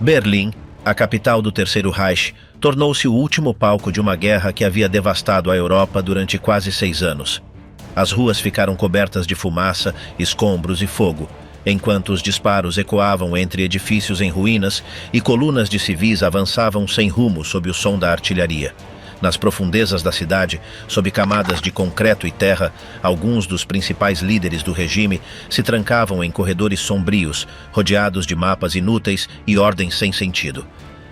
Berlim, a capital do Terceiro Reich, tornou-se o último palco de uma guerra que havia devastado a Europa durante quase 6 anos. As ruas ficaram cobertas de fumaça, escombros e fogo, enquanto os disparos ecoavam entre edifícios em ruínas e colunas de civis avançavam sem rumo sob o som da artilharia. Nas profundezas da cidade, sob camadas de concreto e terra, alguns dos principais líderes do regime se trancavam em corredores sombrios, rodeados de mapas inúteis e ordens sem sentido.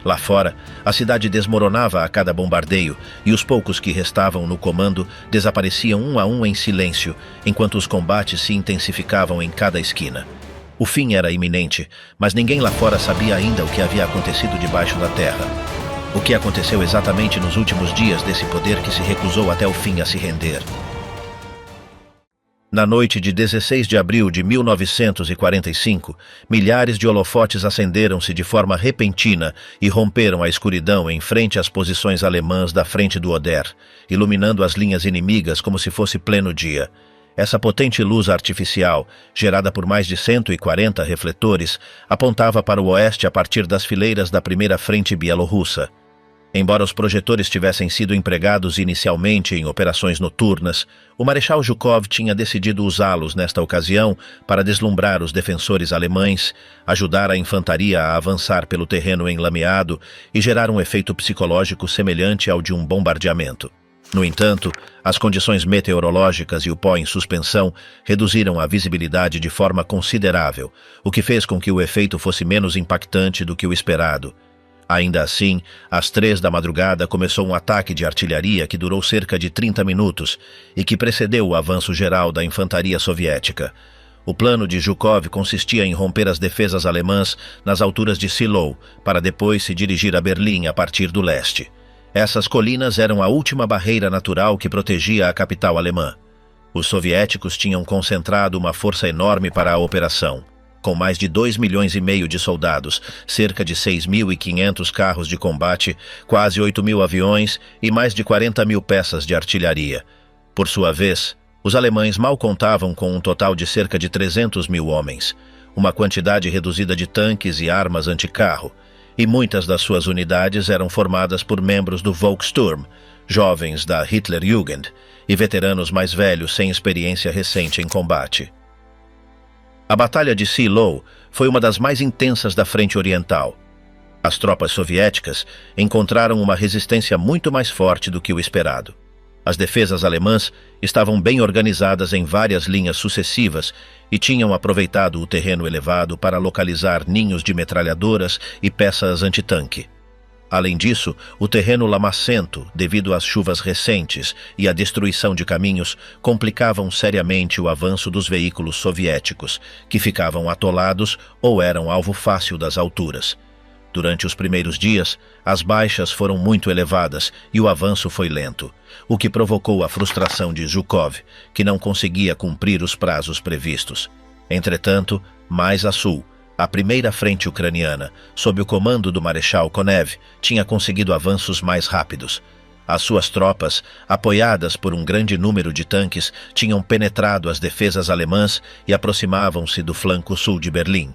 Lá fora, a cidade desmoronava a cada bombardeio e os poucos que restavam no comando desapareciam um a um em silêncio, enquanto os combates se intensificavam em cada esquina. O fim era iminente, mas ninguém lá fora sabia ainda o que havia acontecido debaixo da terra. O que aconteceu exatamente nos últimos dias desse poder que se recusou até o fim a se render. Na noite de 16 de abril de 1945, milhares de holofotes acenderam-se de forma repentina e romperam a escuridão em frente às posições alemãs da frente do Oder, iluminando as linhas inimigas como se fosse pleno dia. Essa potente luz artificial, gerada por mais de 140 refletores, apontava para o oeste a partir das fileiras da primeira frente bielorrussa. Embora os projetores tivessem sido empregados inicialmente em operações noturnas, o Marechal Zhukov tinha decidido usá-los nesta ocasião para deslumbrar os defensores alemães, ajudar a infantaria a avançar pelo terreno enlameado e gerar um efeito psicológico semelhante ao de um bombardeamento. No entanto, as condições meteorológicas e o pó em suspensão reduziram a visibilidade de forma considerável, o que fez com que o efeito fosse menos impactante do que o esperado. Ainda assim, às 3 da madrugada começou um ataque de artilharia que durou cerca de 30 minutos e que precedeu o avanço geral da infantaria soviética. O plano de Zhukov consistia em romper as defesas alemãs nas alturas de Shiloh, para depois se dirigir a Berlim a partir do leste. Essas colinas eram a última barreira natural que protegia a capital alemã. Os soviéticos tinham concentrado uma força enorme para a operação. Com mais de 2,5 milhões de soldados, cerca de 6.500 carros de combate, quase 8.000 aviões e mais de 40.000 peças de artilharia. Por sua vez, os alemães mal contavam com um total de cerca de 300.000 homens, uma quantidade reduzida de tanques e armas anticarro, e muitas das suas unidades eram formadas por membros do Volkssturm, jovens da Hitlerjugend e veteranos mais velhos sem experiência recente em combate. A Batalha de Shiloh foi uma das mais intensas da Frente Oriental. As tropas soviéticas encontraram uma resistência muito mais forte do que o esperado. As defesas alemãs estavam bem organizadas em várias linhas sucessivas e tinham aproveitado o terreno elevado para localizar ninhos de metralhadoras e peças antitanque. Além disso, o terreno lamacento, devido às chuvas recentes e à destruição de caminhos, complicavam seriamente o avanço dos veículos soviéticos, que ficavam atolados ou eram alvo fácil das alturas. Durante os primeiros dias, as baixas foram muito elevadas e o avanço foi lento, o que provocou a frustração de Zhukov, que não conseguia cumprir os prazos previstos. Entretanto, mais a sul, a primeira frente ucraniana, sob o comando do Marechal Konev, tinha conseguido avanços mais rápidos. As suas tropas, apoiadas por um grande número de tanques, tinham penetrado as defesas alemãs e aproximavam-se do flanco sul de Berlim.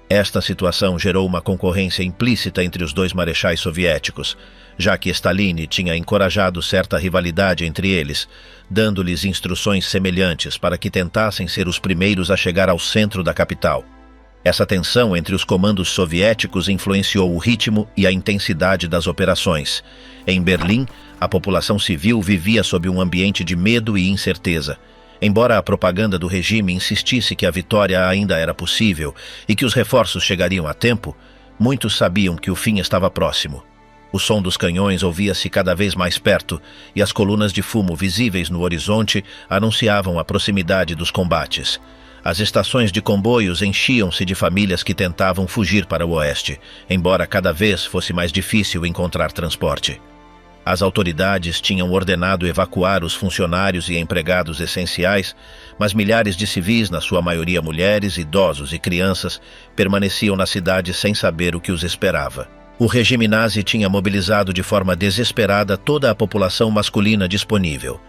Esta situação gerou uma concorrência implícita entre os dois marechais soviéticos, já que Stalin tinha encorajado certa rivalidade entre eles, dando-lhes instruções semelhantes para que tentassem ser os primeiros a chegar ao centro da capital. Essa tensão entre os comandos soviéticos influenciou o ritmo e a intensidade das operações. Em Berlim, a população civil vivia sob um ambiente de medo e incerteza. Embora a propaganda do regime insistisse que a vitória ainda era possível e que os reforços chegariam a tempo, muitos sabiam que o fim estava próximo. O som dos canhões ouvia-se cada vez mais perto e as colunas de fumo visíveis no horizonte anunciavam a proximidade dos combates. As estações de comboios enchiam-se de famílias que tentavam fugir para o oeste, embora cada vez fosse mais difícil encontrar transporte. As autoridades tinham ordenado evacuar os funcionários e empregados essenciais, mas milhares de civis, na sua maioria mulheres, idosos e crianças, permaneciam na cidade sem saber o que os esperava. O regime nazi tinha mobilizado de forma desesperada toda a população masculina disponível.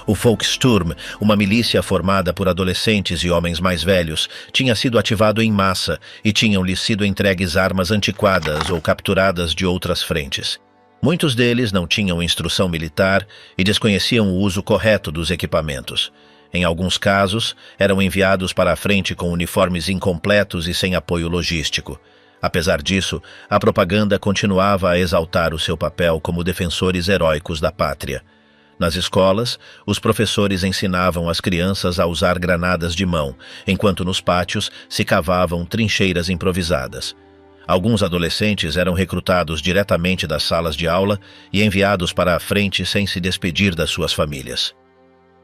O Volkssturm, uma milícia formada por adolescentes e homens mais velhos, tinha sido ativado em massa e tinham-lhes sido entregues armas antiquadas ou capturadas de outras frentes. Muitos deles não tinham instrução militar e desconheciam o uso correto dos equipamentos. Em alguns casos, eram enviados para a frente com uniformes incompletos e sem apoio logístico. Apesar disso, a propaganda continuava a exaltar o seu papel como defensores heróicos da pátria. Nas escolas, os professores ensinavam as crianças a usar granadas de mão, enquanto nos pátios se cavavam trincheiras improvisadas. Alguns adolescentes eram recrutados diretamente das salas de aula e enviados para a frente sem se despedir das suas famílias.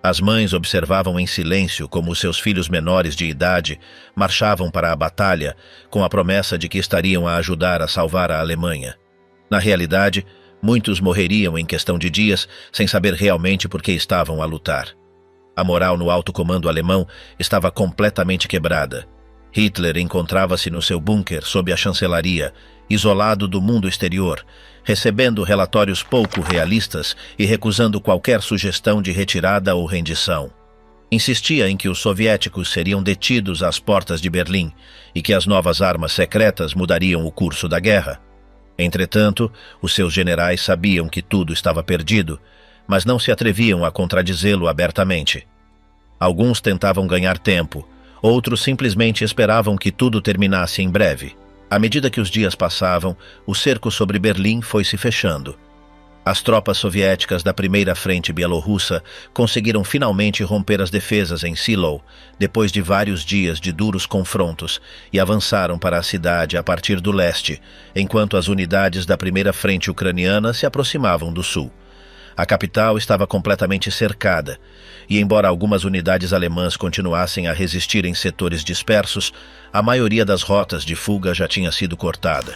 As mães observavam em silêncio como seus filhos menores de idade marchavam para a batalha com a promessa de que estariam a ajudar a salvar a Alemanha. Na realidade, muitos morreriam em questão de dias sem saber realmente por que estavam a lutar. A moral no alto comando alemão estava completamente quebrada. Hitler encontrava-se no seu bunker sob a chancelaria, isolado do mundo exterior, recebendo relatórios pouco realistas e recusando qualquer sugestão de retirada ou rendição. Insistia em que os soviéticos seriam detidos às portas de Berlim e que as novas armas secretas mudariam o curso da guerra. Entretanto, os seus generais sabiam que tudo estava perdido, mas não se atreviam a contradizê-lo abertamente. Alguns tentavam ganhar tempo, outros simplesmente esperavam que tudo terminasse em breve. À medida que os dias passavam, o cerco sobre Berlim foi se fechando. As tropas soviéticas da Primeira Frente Bielorrussa conseguiram finalmente romper as defesas em Shiloh, depois de vários dias de duros confrontos, e avançaram para a cidade a partir do leste, enquanto as unidades da Primeira Frente Ucraniana se aproximavam do sul. A capital estava completamente cercada, e embora algumas unidades alemãs continuassem a resistir em setores dispersos, a maioria das rotas de fuga já tinha sido cortada.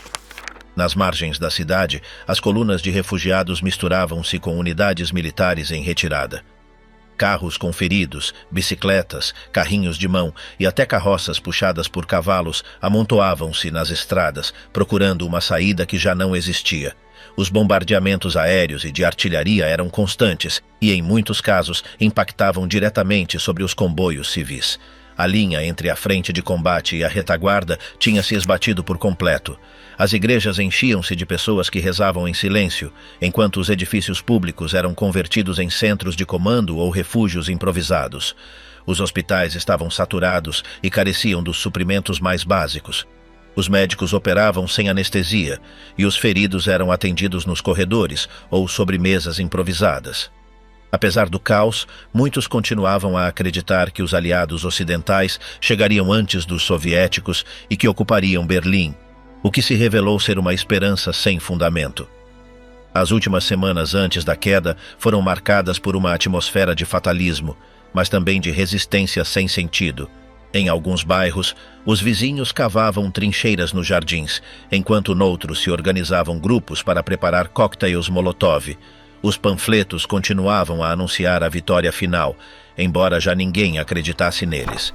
Nas margens da cidade, as colunas de refugiados misturavam-se com unidades militares em retirada. Carros com feridos, bicicletas, carrinhos de mão e até carroças puxadas por cavalos amontoavam-se nas estradas, procurando uma saída que já não existia. Os bombardeamentos aéreos e de artilharia eram constantes e, em muitos casos, impactavam diretamente sobre os comboios civis. A linha entre a frente de combate e a retaguarda tinha se esbatido por completo. As igrejas enchiam-se de pessoas que rezavam em silêncio, enquanto os edifícios públicos eram convertidos em centros de comando ou refúgios improvisados. Os hospitais estavam saturados e careciam dos suprimentos mais básicos. Os médicos operavam sem anestesia e os feridos eram atendidos nos corredores ou sobre mesas improvisadas. Apesar do caos, muitos continuavam a acreditar que os aliados ocidentais chegariam antes dos soviéticos e que ocupariam Berlim, o que se revelou ser uma esperança sem fundamento. As últimas semanas antes da queda foram marcadas por uma atmosfera de fatalismo, mas também de resistência sem sentido. Em alguns bairros, os vizinhos cavavam trincheiras nos jardins, enquanto noutros se organizavam grupos para preparar coquetéis Molotov. Os panfletos continuavam a anunciar a vitória final, embora já ninguém acreditasse neles.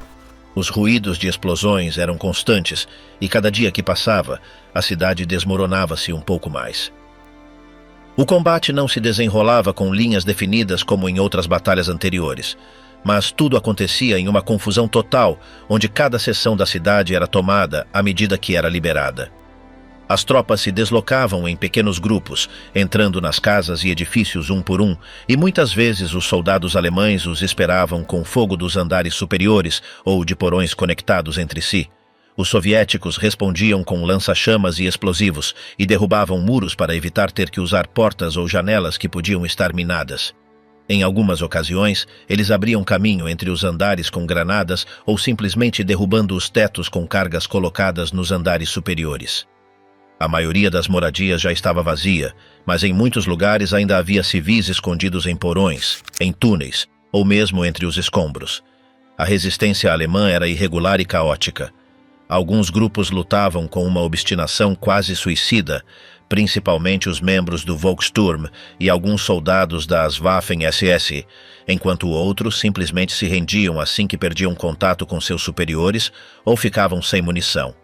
Os ruídos de explosões eram constantes e cada dia que passava, a cidade desmoronava-se um pouco mais. O combate não se desenrolava com linhas definidas como em outras batalhas anteriores, mas tudo acontecia em uma confusão total, onde cada seção da cidade era tomada à medida que era liberada. As tropas se deslocavam em pequenos grupos, entrando nas casas e edifícios um por um, e muitas vezes os soldados alemães os esperavam com fogo dos andares superiores ou de porões conectados entre si. Os soviéticos respondiam com lança-chamas e explosivos e derrubavam muros para evitar ter que usar portas ou janelas que podiam estar minadas. Em algumas ocasiões, eles abriam caminho entre os andares com granadas ou simplesmente derrubando os tetos com cargas colocadas nos andares superiores. A maioria das moradias já estava vazia, mas em muitos lugares ainda havia civis escondidos em porões, em túneis ou mesmo entre os escombros. A resistência alemã era irregular e caótica. Alguns grupos lutavam com uma obstinação quase suicida, principalmente os membros do Volkssturm e alguns soldados das Waffen-SS, enquanto outros simplesmente se rendiam assim que perdiam contato com seus superiores ou ficavam sem munição.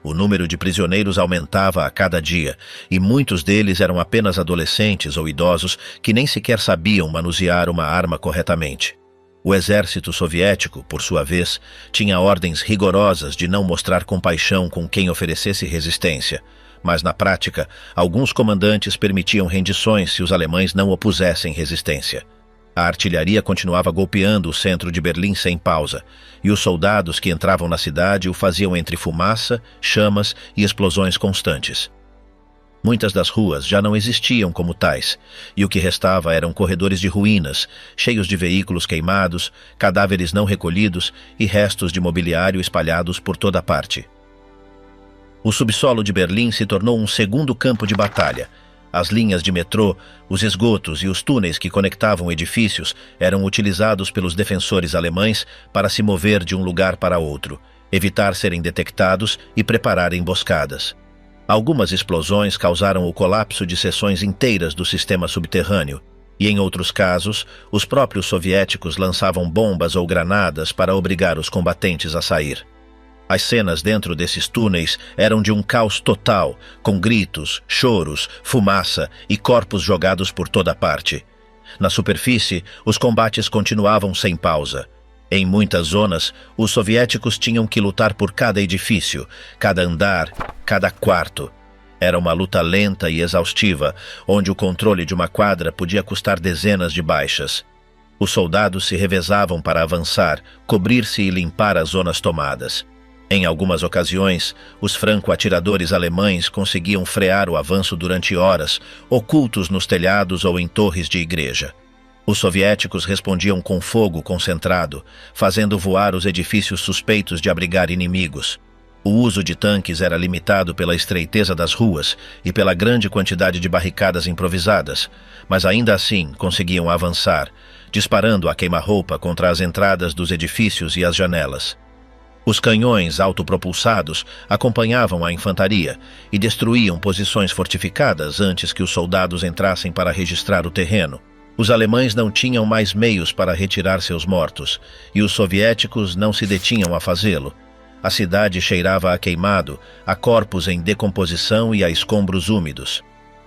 O número de prisioneiros aumentava a cada dia, e muitos deles eram apenas adolescentes ou idosos que nem sequer sabiam manusear uma arma corretamente. O exército soviético, por sua vez, tinha ordens rigorosas de não mostrar compaixão com quem oferecesse resistência, mas na prática, alguns comandantes permitiam rendições se os alemães não opusessem resistência. A artilharia continuava golpeando o centro de Berlim sem pausa, e os soldados que entravam na cidade o faziam entre fumaça, chamas e explosões constantes. Muitas das ruas já não existiam como tais, e o que restava eram corredores de ruínas, cheios de veículos queimados, cadáveres não recolhidos e restos de mobiliário espalhados por toda parte. O subsolo de Berlim se tornou um segundo campo de batalha. As linhas de metrô, os esgotos e os túneis que conectavam edifícios eram utilizados pelos defensores alemães para se mover de um lugar para outro, evitar serem detectados e preparar emboscadas. Algumas explosões causaram o colapso de seções inteiras do sistema subterrâneo, e em outros casos, os próprios soviéticos lançavam bombas ou granadas para obrigar os combatentes a sair. As cenas dentro desses túneis eram de um caos total, com gritos, choros, fumaça e corpos jogados por toda parte. Na superfície, os combates continuavam sem pausa. Em muitas zonas, os soviéticos tinham que lutar por cada edifício, cada andar, cada quarto. Era uma luta lenta e exaustiva, onde o controle de uma quadra podia custar dezenas de baixas. Os soldados se revezavam para avançar, cobrir-se e limpar as zonas tomadas. Em algumas ocasiões, os franco-atiradores alemães conseguiam frear o avanço durante horas, ocultos nos telhados ou em torres de igreja. Os soviéticos respondiam com fogo concentrado, fazendo voar os edifícios suspeitos de abrigar inimigos. O uso de tanques era limitado pela estreiteza das ruas e pela grande quantidade de barricadas improvisadas, mas ainda assim conseguiam avançar, disparando a queima-roupa contra as entradas dos edifícios e as janelas. Os canhões autopropulsados acompanhavam a infantaria e destruíam posições fortificadas antes que os soldados entrassem para registrar o terreno. Os alemães não tinham mais meios para retirar seus mortos, e os soviéticos não se detinham a fazê-lo. A cidade cheirava a queimado, a corpos em decomposição e a escombros úmidos.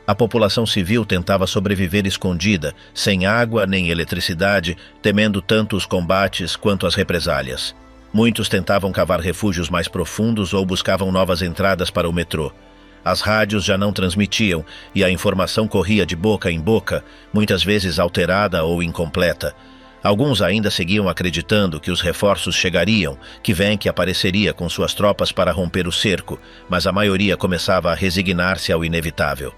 A população civil tentava sobreviver escondida, sem água nem eletricidade, temendo tanto os combates quanto as represálias. Muitos tentavam cavar refúgios mais profundos ou buscavam novas entradas para o metrô. As rádios já não transmitiam e a informação corria de boca em boca, muitas vezes alterada ou incompleta. Alguns ainda seguiam acreditando que os reforços chegariam, que Wenck apareceria com suas tropas para romper o cerco, mas a maioria começava a resignar-se ao inevitável.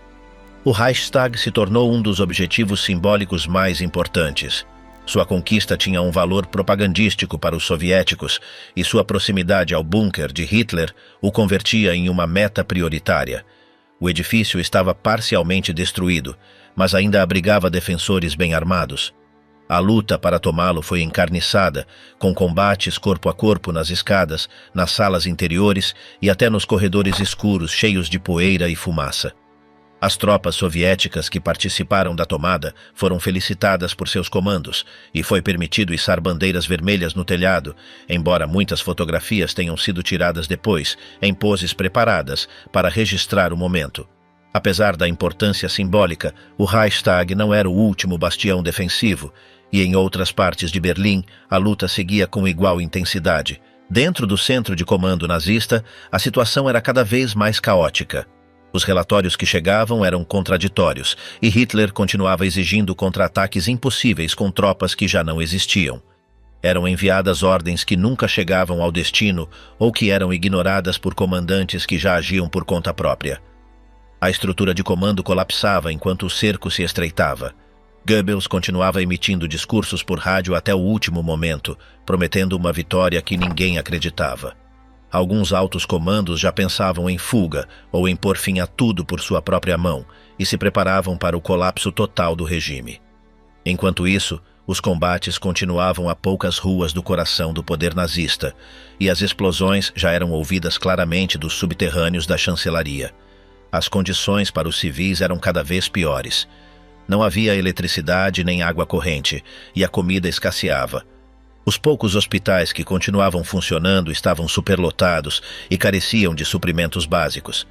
O Reichstag se tornou um dos objetivos simbólicos mais importantes. Sua conquista tinha um valor propagandístico para os soviéticos e sua proximidade ao bunker de Hitler o convertia em uma meta prioritária. O edifício estava parcialmente destruído, mas ainda abrigava defensores bem armados. A luta para tomá-lo foi encarniçada, com combates corpo a corpo nas escadas, nas salas interiores e até nos corredores escuros cheios de poeira e fumaça. As tropas soviéticas que participaram da tomada foram felicitadas por seus comandos e foi permitido içar bandeiras vermelhas no telhado, embora muitas fotografias tenham sido tiradas depois, em poses preparadas para registrar o momento. Apesar da importância simbólica, o Reichstag não era o último bastião defensivo, e em outras partes de Berlim a luta seguia com igual intensidade. Dentro do centro de comando nazista, a situação era cada vez mais caótica. Os relatórios que chegavam eram contraditórios, e Hitler continuava exigindo contra-ataques impossíveis com tropas que já não existiam. Eram enviadas ordens que nunca chegavam ao destino ou que eram ignoradas por comandantes que já agiam por conta própria. A estrutura de comando colapsava enquanto o cerco se estreitava. Goebbels continuava emitindo discursos por rádio até o último momento, prometendo uma vitória que ninguém acreditava. Alguns altos comandos já pensavam em fuga ou em pôr fim a tudo por sua própria mão e se preparavam para o colapso total do regime. Enquanto isso, os combates continuavam a poucas ruas do coração do poder nazista e as explosões já eram ouvidas claramente dos subterrâneos da chancelaria. As condições para os civis eram cada vez piores. Não havia eletricidade nem água corrente e a comida escasseava. Os poucos hospitais que continuavam funcionando estavam superlotados e careciam de suprimentos básicos.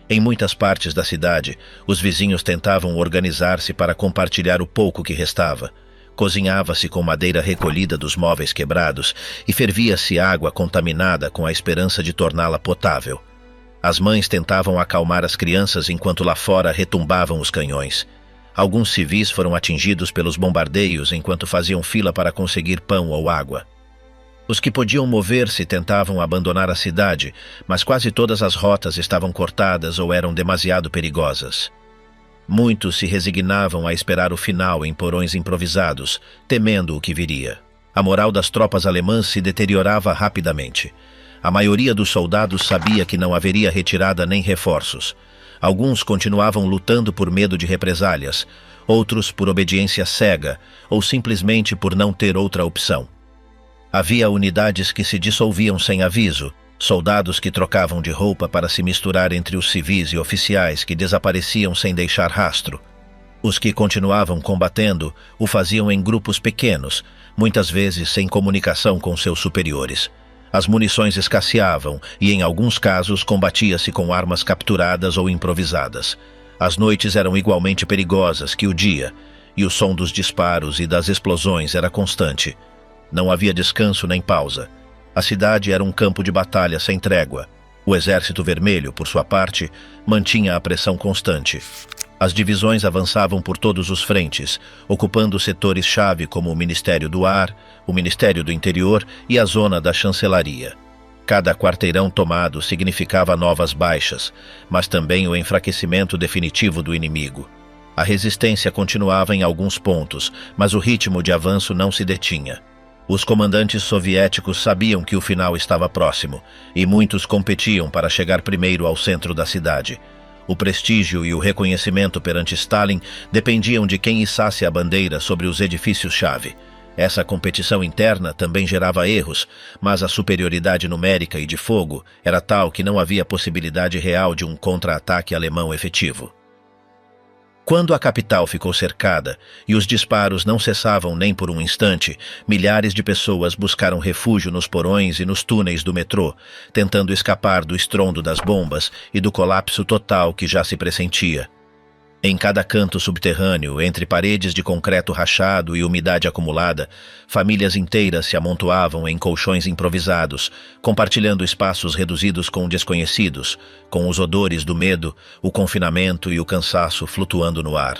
Em muitas partes da cidade, os vizinhos tentavam organizar-se para compartilhar o pouco que restava. Cozinhava-se com madeira recolhida dos móveis quebrados e fervia-se água contaminada com a esperança de torná-la potável. As mães tentavam acalmar as crianças enquanto lá fora retumbavam os canhões. Alguns civis foram atingidos pelos bombardeios enquanto faziam fila para conseguir pão ou água. Os que podiam mover-se tentavam abandonar a cidade, mas quase todas as rotas estavam cortadas ou eram demasiado perigosas. Muitos se resignavam a esperar o final em porões improvisados, temendo o que viria. A moral das tropas alemãs se deteriorava rapidamente. A maioria dos soldados sabia que não haveria retirada nem reforços. Alguns continuavam lutando por medo de represálias, outros por obediência cega ou simplesmente por não ter outra opção. Havia unidades que se dissolviam sem aviso, soldados que trocavam de roupa para se misturar entre os civis e oficiais que desapareciam sem deixar rastro. Os que continuavam combatendo o faziam em grupos pequenos, muitas vezes sem comunicação com seus superiores. As munições escasseavam e, em alguns casos, combatia-se com armas capturadas ou improvisadas. As noites eram igualmente perigosas que o dia, e o som dos disparos e das explosões era constante. Não havia descanso nem pausa. A cidade era um campo de batalha sem trégua. O Exército Vermelho, por sua parte, mantinha a pressão constante. As divisões avançavam por todos os frentes, ocupando setores-chave como o Ministério do Ar, o Ministério do Interior e a zona da chancelaria. Cada quarteirão tomado significava novas baixas, mas também o enfraquecimento definitivo do inimigo. A resistência continuava em alguns pontos, mas o ritmo de avanço não se detinha. Os comandantes soviéticos sabiam que o final estava próximo, e muitos competiam para chegar primeiro ao centro da cidade. O prestígio e o reconhecimento perante Stalin dependiam de quem içasse a bandeira sobre os edifícios-chave. Essa competição interna também gerava erros, mas a superioridade numérica e de fogo era tal que não havia possibilidade real de um contra-ataque alemão efetivo. Quando a capital ficou cercada e os disparos não cessavam nem por um instante, milhares de pessoas buscaram refúgio nos porões e nos túneis do metrô, tentando escapar do estrondo das bombas e do colapso total que já se pressentia. Em cada canto subterrâneo, entre paredes de concreto rachado e umidade acumulada, famílias inteiras se amontoavam em colchões improvisados, compartilhando espaços reduzidos com desconhecidos, com os odores do medo, o confinamento e o cansaço flutuando no ar.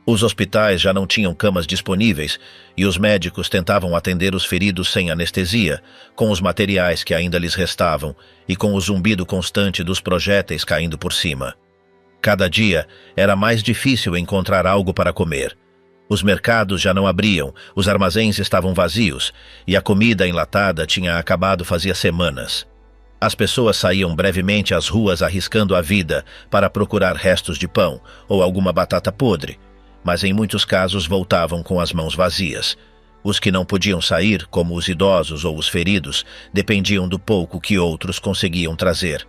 Os hospitais já não tinham camas disponíveis e os médicos tentavam atender os feridos sem anestesia, com os materiais que ainda lhes restavam e com o zumbido constante dos projéteis caindo por cima. Cada dia era mais difícil encontrar algo para comer. Os mercados já não abriam, os armazéns estavam vazios e a comida enlatada tinha acabado fazia semanas. As pessoas saíam brevemente às ruas arriscando a vida para procurar restos de pão ou alguma batata podre, mas em muitos casos voltavam com as mãos vazias. Os que não podiam sair, como os idosos ou os feridos, dependiam do pouco que outros conseguiam trazer.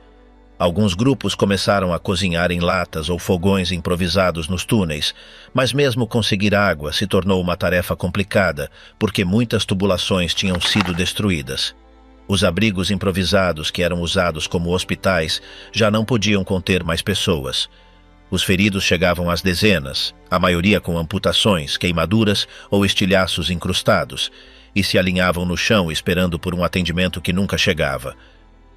Alguns grupos começaram a cozinhar em latas ou fogões improvisados nos túneis, mas mesmo conseguir água se tornou uma tarefa complicada, porque muitas tubulações tinham sido destruídas. Os abrigos improvisados que eram usados como hospitais já não podiam conter mais pessoas. Os feridos chegavam às dezenas, a maioria com amputações, queimaduras ou estilhaços incrustados, e se alinhavam no chão esperando por um atendimento que nunca chegava.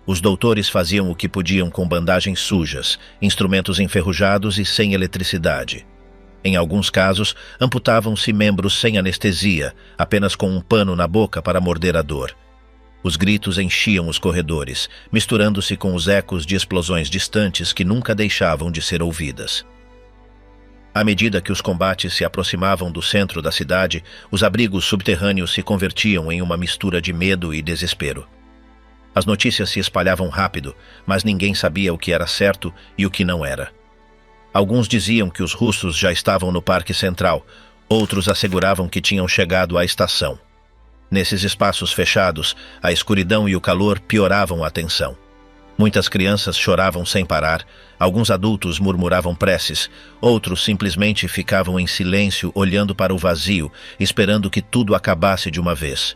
Os doutores faziam o que podiam com bandagens sujas, instrumentos enferrujados e sem eletricidade. Em alguns casos, amputavam-se membros sem anestesia, apenas com um pano na boca para morder a dor. Os gritos enchiam os corredores, misturando-se com os ecos de explosões distantes que nunca deixavam de ser ouvidas. À medida que os combates se aproximavam do centro da cidade, os abrigos subterrâneos se convertiam em uma mistura de medo e desespero. As notícias se espalhavam rápido, mas ninguém sabia o que era certo e o que não era. Alguns diziam que os russos já estavam no Parque Central, outros asseguravam que tinham chegado à estação. Nesses espaços fechados, a escuridão e o calor pioravam a tensão. Muitas crianças choravam sem parar, alguns adultos murmuravam preces, outros simplesmente ficavam em silêncio olhando para o vazio, esperando que tudo acabasse de uma vez.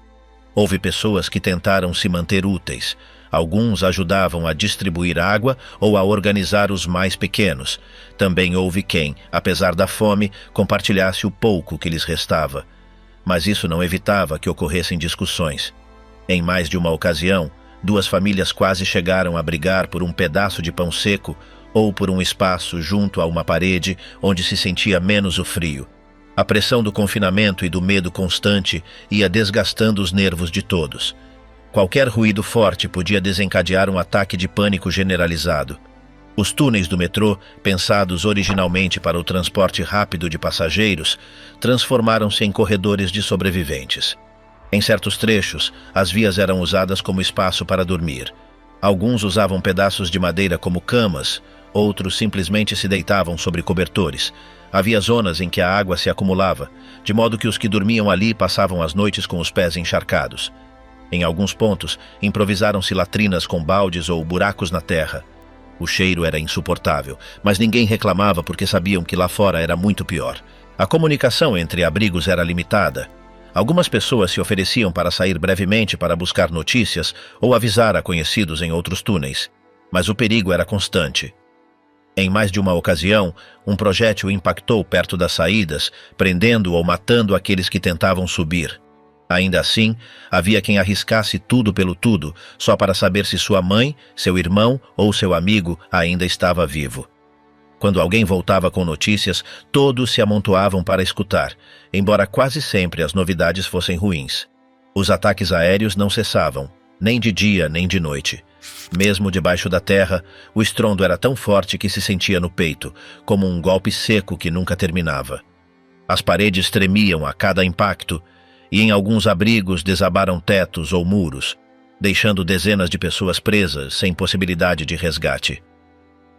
Houve pessoas que tentaram se manter úteis. Alguns ajudavam a distribuir água ou a organizar os mais pequenos. Também houve quem, apesar da fome, compartilhasse o pouco que lhes restava. Mas isso não evitava que ocorressem discussões. Em mais de uma ocasião, duas famílias quase chegaram a brigar por um pedaço de pão seco ou por um espaço junto a uma parede onde se sentia menos o frio. A pressão do confinamento e do medo constante ia desgastando os nervos de todos. Qualquer ruído forte podia desencadear um ataque de pânico generalizado. Os túneis do metrô, pensados originalmente para o transporte rápido de passageiros, transformaram-se em corredores de sobreviventes. Em certos trechos, as vias eram usadas como espaço para dormir. Alguns usavam pedaços de madeira como camas, outros simplesmente se deitavam sobre cobertores. Havia zonas em que a água se acumulava, de modo que os que dormiam ali passavam as noites com os pés encharcados. Em alguns pontos, improvisaram-se latrinas com baldes ou buracos na terra. O cheiro era insuportável, mas ninguém reclamava porque sabiam que lá fora era muito pior. A comunicação entre abrigos era limitada. Algumas pessoas se ofereciam para sair brevemente para buscar notícias ou avisar a conhecidos em outros túneis, mas o perigo era constante. Em mais de uma ocasião, um projétil impactou perto das saídas, prendendo ou matando aqueles que tentavam subir. Ainda assim, havia quem arriscasse tudo pelo tudo, só para saber se sua mãe, seu irmão ou seu amigo ainda estava vivo. Quando alguém voltava com notícias, todos se amontoavam para escutar, embora quase sempre as novidades fossem ruins. Os ataques aéreos não cessavam, nem de dia nem de noite. Mesmo debaixo da terra, o estrondo era tão forte que se sentia no peito, como um golpe seco que nunca terminava. As paredes tremiam a cada impacto, e em alguns abrigos desabaram tetos ou muros, deixando dezenas de pessoas presas sem possibilidade de resgate.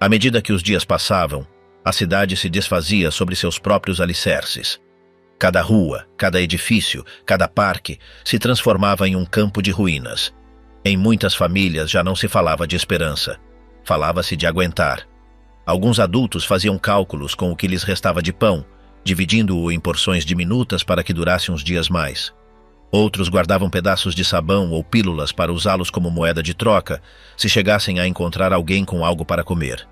À medida que os dias passavam, a cidade se desfazia sobre seus próprios alicerces. Cada rua, cada edifício, cada parque se transformava em um campo de ruínas. Em muitas famílias já não se falava de esperança. Falava-se de aguentar. Alguns adultos faziam cálculos com o que lhes restava de pão, dividindo-o em porções diminutas para que durasse uns dias mais. Outros guardavam pedaços de sabão ou pílulas para usá-los como moeda de troca, se chegassem a encontrar alguém com algo para comer.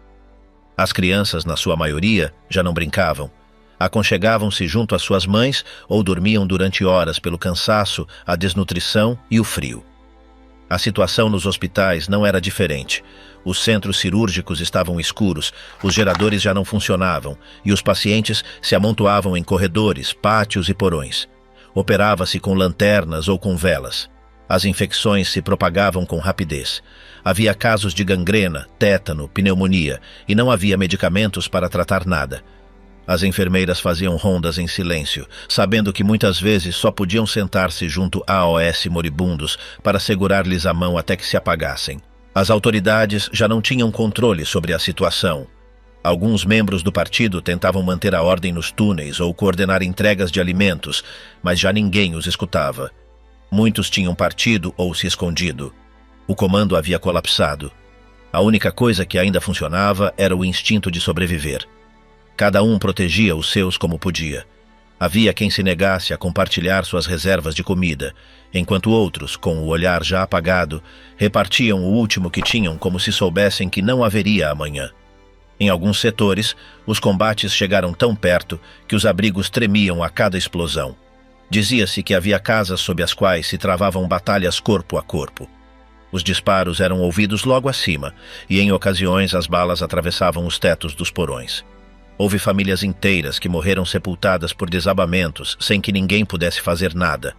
As crianças, na sua maioria, já não brincavam. Aconchegavam-se junto às suas mães ou dormiam durante horas pelo cansaço, a desnutrição e o frio. A situação nos hospitais não era diferente. Os centros cirúrgicos estavam escuros, os geradores já não funcionavam e os pacientes se amontoavam em corredores, pátios e porões. Operava-se com lanternas ou com velas. As infecções se propagavam com rapidez. Havia casos de gangrena, tétano, pneumonia e não havia medicamentos para tratar nada. As enfermeiras faziam rondas em silêncio, sabendo que muitas vezes só podiam sentar-se junto a AOS moribundos para segurar-lhes a mão até que se apagassem. As autoridades já não tinham controle sobre a situação. Alguns membros do partido tentavam manter a ordem nos túneis ou coordenar entregas de alimentos, mas já ninguém os escutava. Muitos tinham partido ou se escondido. O comando havia colapsado. A única coisa que ainda funcionava era o instinto de sobreviver. Cada um protegia os seus como podia. Havia quem se negasse a compartilhar suas reservas de comida, enquanto outros, com o olhar já apagado, repartiam o último que tinham como se soubessem que não haveria amanhã. Em alguns setores, os combates chegaram tão perto que os abrigos tremiam a cada explosão. Dizia-se que havia casas sob as quais se travavam batalhas corpo a corpo. Os disparos eram ouvidos logo acima, e em ocasiões as balas atravessavam os tetos dos porões. Houve famílias inteiras que morreram sepultadas por desabamentos sem que ninguém pudesse fazer nada.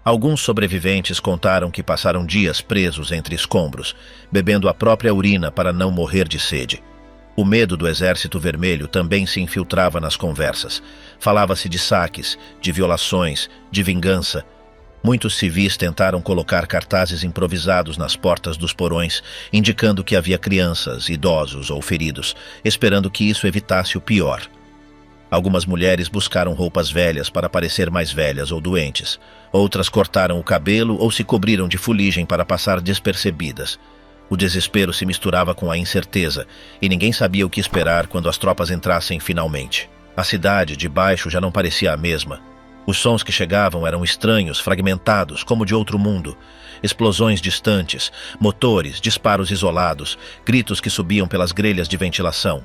Alguns sobreviventes contaram que passaram dias presos entre escombros, bebendo a própria urina para não morrer de sede. O medo do Exército Vermelho também se infiltrava nas conversas. Falava-se de saques, de violações, de vingança. Muitos civis tentaram colocar cartazes improvisados nas portas dos porões, indicando que havia crianças, idosos ou feridos, esperando que isso evitasse o pior. Algumas mulheres buscaram roupas velhas para parecer mais velhas ou doentes. Outras cortaram o cabelo ou se cobriram de fuligem para passar despercebidas. O desespero se misturava com a incerteza, e ninguém sabia o que esperar quando as tropas entrassem finalmente. A cidade de baixo já não parecia a mesma. Os sons que chegavam eram estranhos, fragmentados, como de outro mundo. Explosões distantes, motores, disparos isolados, gritos que subiam pelas grelhas de ventilação.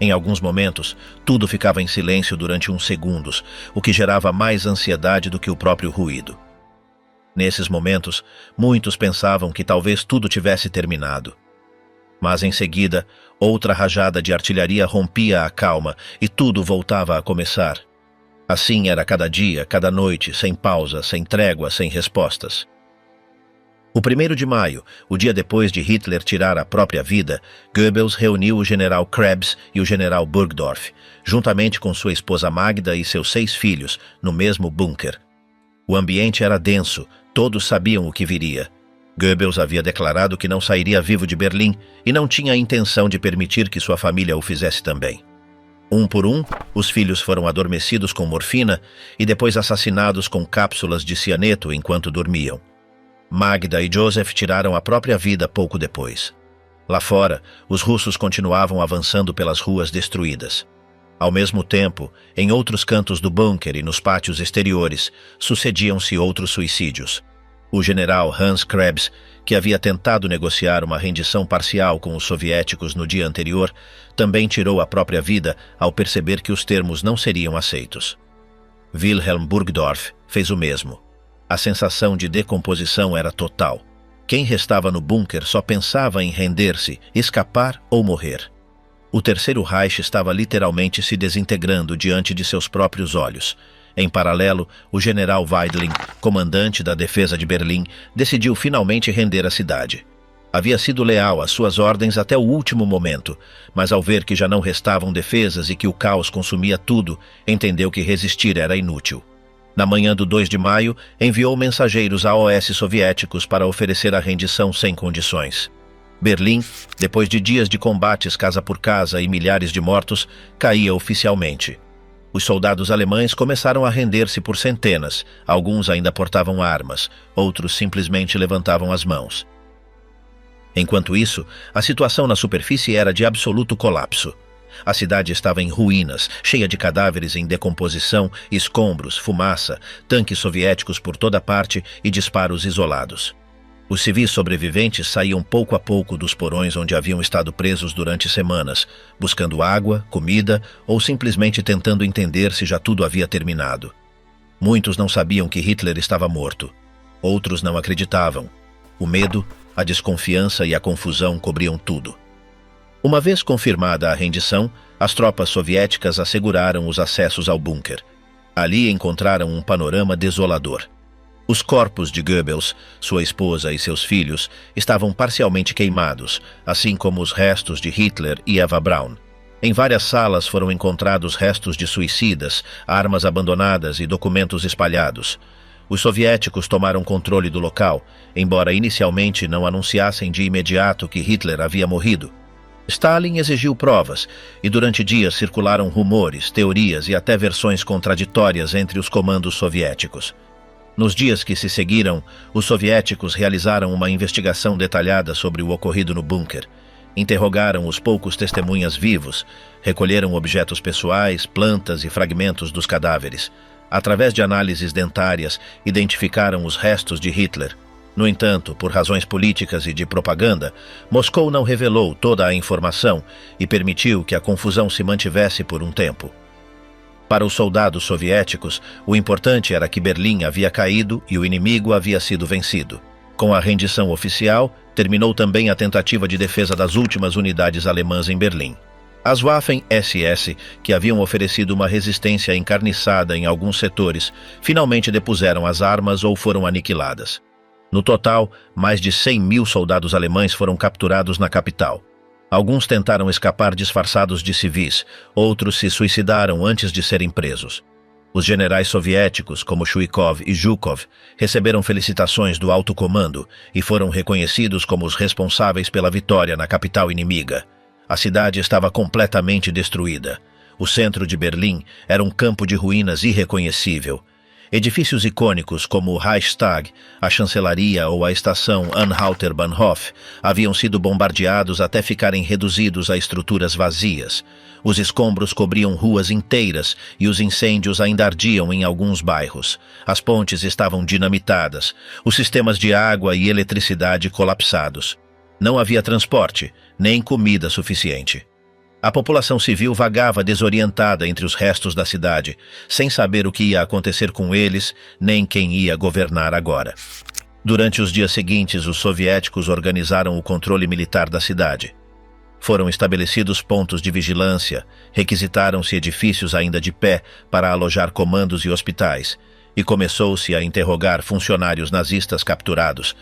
Em alguns momentos, tudo ficava em silêncio durante uns segundos, o que gerava mais ansiedade do que o próprio ruído. Nesses momentos, muitos pensavam que talvez tudo tivesse terminado. Mas em seguida, outra rajada de artilharia rompia a calma e tudo voltava a começar. Assim era cada dia, cada noite, sem pausa, sem trégua, sem respostas. O 1º de maio, o dia depois de Hitler tirar a própria vida, Goebbels reuniu o general Krebs e o general Burgdorf, juntamente com sua esposa Magda e seus 6 filhos, no mesmo bunker. O ambiente era denso, todos sabiam o que viria. Goebbels havia declarado que não sairia vivo de Berlim e não tinha a intenção de permitir que sua família o fizesse também. Um por um, os filhos foram adormecidos com morfina e depois assassinados com cápsulas de cianeto enquanto dormiam. Magda e Joseph tiraram a própria vida pouco depois. Lá fora, os russos continuavam avançando pelas ruas destruídas. Ao mesmo tempo, em outros cantos do bunker e nos pátios exteriores, sucediam-se outros suicídios. O general Hans Krebs, que havia tentado negociar uma rendição parcial com os soviéticos no dia anterior, também tirou a própria vida ao perceber que os termos não seriam aceitos. Wilhelm Burgdorf fez o mesmo. A sensação de decomposição era total. Quem restava no bunker só pensava em render-se, escapar ou morrer. O Terceiro Reich estava literalmente se desintegrando diante de seus próprios olhos. Em paralelo, o general Weidling, comandante da defesa de Berlim, decidiu finalmente render a cidade. Havia sido leal às suas ordens até o último momento, mas ao ver que já não restavam defesas e que o caos consumia tudo, entendeu que resistir era inútil. Na manhã do 2 de maio, enviou mensageiros a OS soviéticos para oferecer a rendição sem condições. Berlim, depois de dias de combates casa por casa e milhares de mortos, caía oficialmente. Os soldados alemães começaram a render-se por centenas, alguns ainda portavam armas, outros simplesmente levantavam as mãos. Enquanto isso, a situação na superfície era de absoluto colapso. A cidade estava em ruínas, cheia de cadáveres em decomposição, escombros, fumaça, tanques soviéticos por toda parte e disparos isolados. Os civis sobreviventes saíam pouco a pouco dos porões onde haviam estado presos durante semanas, buscando água, comida ou simplesmente tentando entender se já tudo havia terminado. Muitos não sabiam que Hitler estava morto. Outros não acreditavam. O medo, a desconfiança e a confusão cobriam tudo. Uma vez confirmada a rendição, as tropas soviéticas asseguraram os acessos ao bunker. Ali encontraram um panorama desolador. Os corpos de Goebbels, sua esposa e seus filhos estavam parcialmente queimados, assim como os restos de Hitler e Eva Braun. Em várias salas foram encontrados restos de suicidas, armas abandonadas e documentos espalhados. Os soviéticos tomaram controle do local, embora inicialmente não anunciassem de imediato que Hitler havia morrido. Stalin exigiu provas, e durante dias circularam rumores, teorias e até versões contraditórias entre os comandos soviéticos. Nos dias que se seguiram, os soviéticos realizaram uma investigação detalhada sobre o ocorrido no bunker. Interrogaram os poucos testemunhas vivos, recolheram objetos pessoais, plantas e fragmentos dos cadáveres. Através de análises dentárias, identificaram os restos de Hitler. No entanto, por razões políticas e de propaganda, Moscou não revelou toda a informação e permitiu que a confusão se mantivesse por um tempo. Para os soldados soviéticos, o importante era que Berlim havia caído e o inimigo havia sido vencido. Com a rendição oficial, terminou também a tentativa de defesa das últimas unidades alemãs em Berlim. As Waffen-SS, que haviam oferecido uma resistência encarniçada em alguns setores, finalmente depuseram as armas ou foram aniquiladas. No total, mais de 100.000 soldados alemães foram capturados na capital. Alguns tentaram escapar disfarçados de civis, outros se suicidaram antes de serem presos. Os generais soviéticos, como Chuikov e Zhukov, receberam felicitações do alto comando e foram reconhecidos como os responsáveis pela vitória na capital inimiga. A cidade estava completamente destruída. O centro de Berlim era um campo de ruínas irreconhecível. Edifícios icônicos como o Reichstag, a chancelaria ou a estação Anhalter-Bahnhof haviam sido bombardeados até ficarem reduzidos a estruturas vazias. Os escombros cobriam ruas inteiras e os incêndios ainda ardiam em alguns bairros. As pontes estavam dinamitadas, os sistemas de água e eletricidade colapsados. Não havia transporte, nem comida suficiente. A população civil vagava desorientada entre os restos da cidade, sem saber o que ia acontecer com eles, nem quem ia governar agora. Durante os dias seguintes, os soviéticos organizaram o controle militar da cidade. Foram estabelecidos pontos de vigilância, requisitaram-se edifícios ainda de pé para alojar comandos e hospitais, e começou-se a interrogar funcionários nazistas capturados.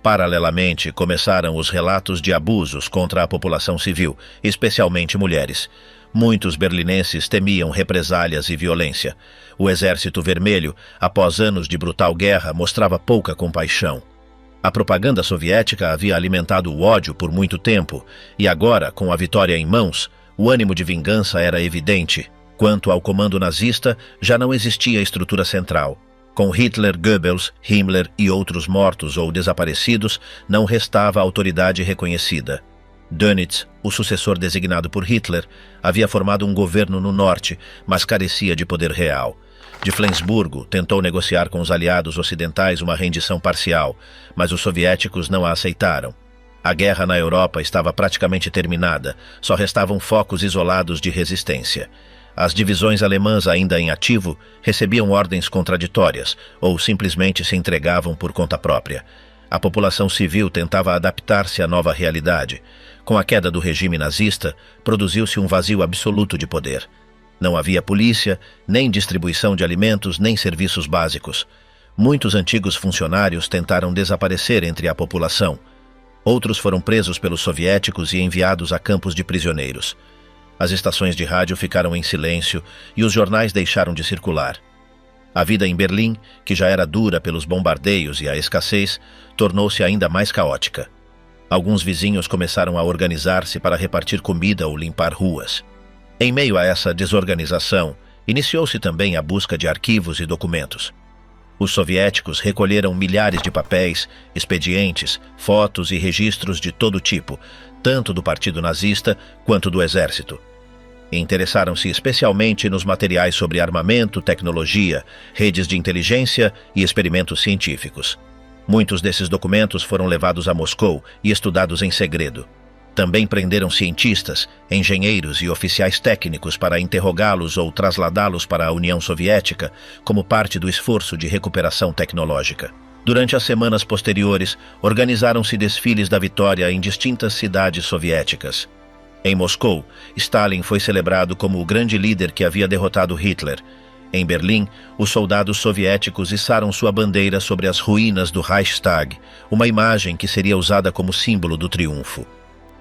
Paralelamente, começaram os relatos de abusos contra a população civil, especialmente mulheres. Muitos berlinenses temiam represálias e violência. O Exército Vermelho, após anos de brutal guerra, mostrava pouca compaixão. A propaganda soviética havia alimentado o ódio por muito tempo, e agora, com a vitória em mãos, o ânimo de vingança era evidente. Quanto ao comando nazista, já não existia estrutura central. Com Hitler, Goebbels, Himmler e outros mortos ou desaparecidos, não restava autoridade reconhecida. Dönitz, o sucessor designado por Hitler, havia formado um governo no norte, mas carecia de poder real. De Flensburgo, tentou negociar com os aliados ocidentais uma rendição parcial, mas os soviéticos não a aceitaram. A guerra na Europa estava praticamente terminada, só restavam focos isolados de resistência. As divisões alemãs ainda em ativo recebiam ordens contraditórias ou simplesmente se entregavam por conta própria. A população civil tentava adaptar-se à nova realidade. Com a queda do regime nazista, produziu-se um vazio absoluto de poder. Não havia polícia, nem distribuição de alimentos, nem serviços básicos. Muitos antigos funcionários tentaram desaparecer entre a população. Outros foram presos pelos soviéticos e enviados a campos de prisioneiros. As estações de rádio ficaram em silêncio e os jornais deixaram de circular. A vida em Berlim, que já era dura pelos bombardeios e a escassez, tornou-se ainda mais caótica. Alguns vizinhos começaram a organizar-se para repartir comida ou limpar ruas. Em meio a essa desorganização, iniciou-se também a busca de arquivos e documentos. Os soviéticos recolheram milhares de papéis, expedientes, fotos e registros de todo tipo, tanto do Partido Nazista quanto do Exército. Interessaram-se especialmente nos materiais sobre armamento, tecnologia, redes de inteligência e experimentos científicos. Muitos desses documentos foram levados a Moscou e estudados em segredo. Também prenderam cientistas, engenheiros e oficiais técnicos para interrogá-los ou trasladá-los para a União Soviética como parte do esforço de recuperação tecnológica. Durante as semanas posteriores, organizaram-se desfiles da vitória em distintas cidades soviéticas. Em Moscou, Stalin foi celebrado como o grande líder que havia derrotado Hitler. Em Berlim, os soldados soviéticos içaram sua bandeira sobre as ruínas do Reichstag, uma imagem que seria usada como símbolo do triunfo.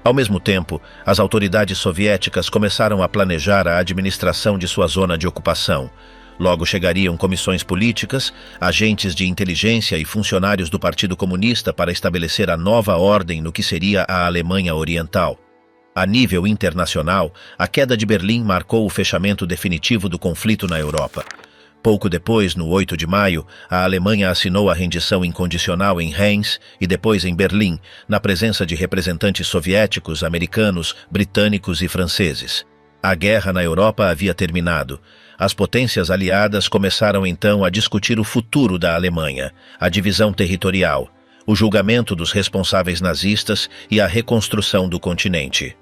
Ao mesmo tempo, as autoridades soviéticas começaram a planejar a administração de sua zona de ocupação. Logo chegariam comissões políticas, agentes de inteligência e funcionários do Partido Comunista para estabelecer a nova ordem no que seria a Alemanha Oriental. A nível internacional, a queda de Berlim marcou o fechamento definitivo do conflito na Europa. Pouco depois, no 8 de maio, a Alemanha assinou a rendição incondicional em Reims e depois em Berlim, na presença de representantes soviéticos, americanos, britânicos e franceses. A guerra na Europa havia terminado. As potências aliadas começaram então a discutir o futuro da Alemanha, a divisão territorial, o julgamento dos responsáveis nazistas e a reconstrução do continente.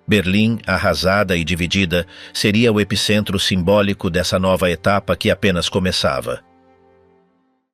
Berlim, arrasada e dividida, seria o epicentro simbólico dessa nova etapa que apenas começava.